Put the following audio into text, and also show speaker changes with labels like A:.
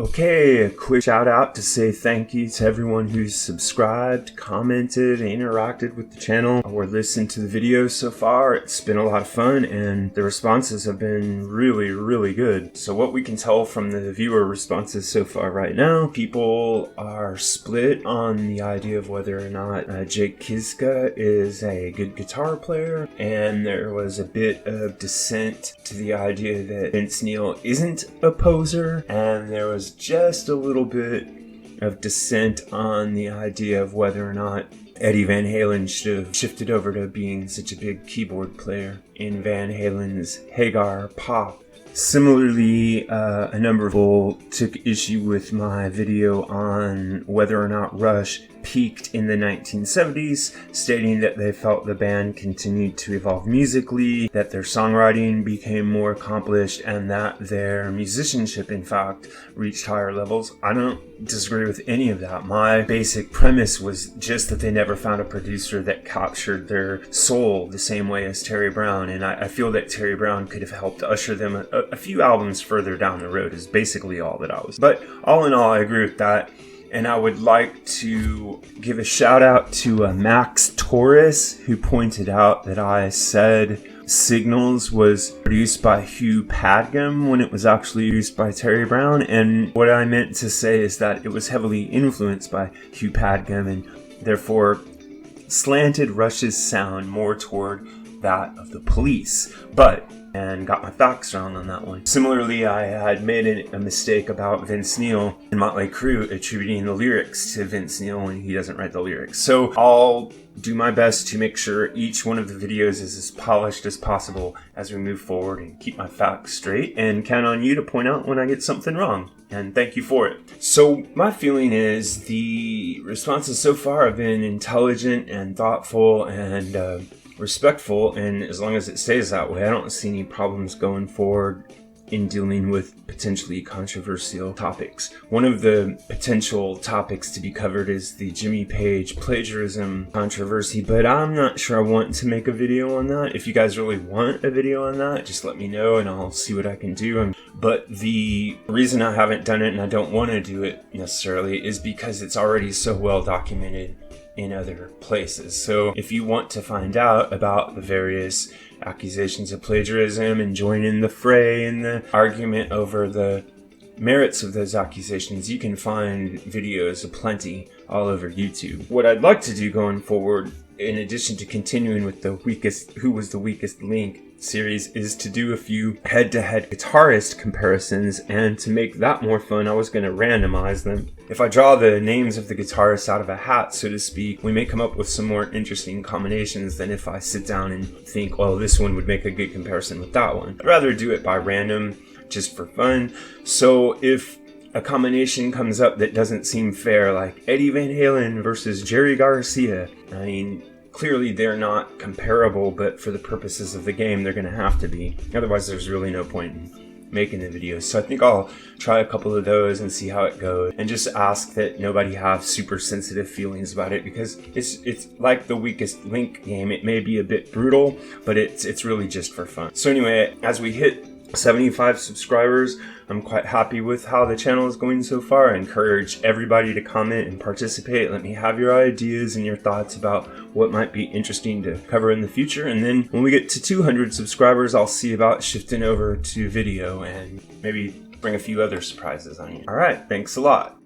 A: Okay, a quick shout out to say thank you to everyone who's subscribed, commented, interacted with the channel, or listened to the videos so far. It's been a lot of fun and the responses have been really good. So what we can tell from the viewer responses so far right now, people are split on the idea of whether or not Jake Kiszka is a good guitar player, and there was a bit of dissent to the idea that Vince Neil isn't a poser, and there was just a little bit of dissent on the idea of whether or not Eddie Van Halen should have shifted over to being such a big keyboard player in Van Halen's Hagar Pop. Similarly, a number of people took issue with my video on whether or not Rush peaked in the 1970s, stating that they felt the band continued to evolve musically, that their songwriting became more accomplished, and that their musicianship, in fact, reached higher levels. I don't disagree with any of that. My basic premise was just that they never found a producer that captured their soul the same way as Terry Brown, and I feel that Terry Brown could have helped usher them a few albums further down the road is basically all that I was. But all in all, I agree with that. And I would like to give a shout out to Max Torres, who pointed out that I said Signals was produced by Hugh Padgham when it was actually produced by Terry Brown. And what I meant to say is that it was heavily influenced by Hugh Padgham and therefore slanted Rush's sound more toward that of the Police. And got my facts wrong on that one. Similarly, I had made a mistake about Vince Neil and Motley Crue attributing the lyrics to Vince Neil when he doesn't write the lyrics. So I'll do my best to make sure each one of the videos is as polished as possible as we move forward and keep my facts straight, and count on you to point out when I get something wrong. And thank you for it. So my feeling is the responses so far have been intelligent and thoughtful and respectful, and as long as it stays that way, I don't see any problems going forward in dealing with potentially controversial topics. One of the potential topics to be covered is the Jimmy Page plagiarism controversy, but I'm not sure I want to make a video on that. If you guys really want a video on that, just let me know and I'll see what I can do. But the reason I haven't done it, and I don't want to do it necessarily, is because it's already so well documented in other places. So if you want to find out about the various accusations of plagiarism and join in the fray and the argument over the merits of those accusations, you can find videos aplenty all over YouTube. What I'd like to do going forward, in addition to continuing with the Who Was the Weakest Link series, is to do a few head-to-head guitarist comparisons, and to make that more fun, I was going to randomize them. If I draw the names of the guitarists out of a hat, so to speak, we may come up with some more interesting combinations than if I sit down and think, well, this one would make a good comparison with that one. I'd rather do it by random, just for fun. So if a combination comes up that doesn't seem fair, like Eddie Van Halen versus Jerry Garcia, I mean, clearly they're not comparable, but for the purposes of the game, they're going to have to be. Otherwise, there's really no point in making the videos. So I think I'll try a couple of those and see how it goes, and just ask that nobody have super sensitive feelings about it, because it's like the Weakest Link game. It may be a bit brutal, but it's really just for fun. So anyway, as we hit 75 subscribers, I'm quite happy with how the channel is going so far. I encourage everybody to comment and participate. Let me have your ideas and your thoughts about what might be interesting to cover in the future. And then when we get to 200 subscribers, I'll see about shifting over to video and maybe bring a few other surprises on you. All right, thanks a lot.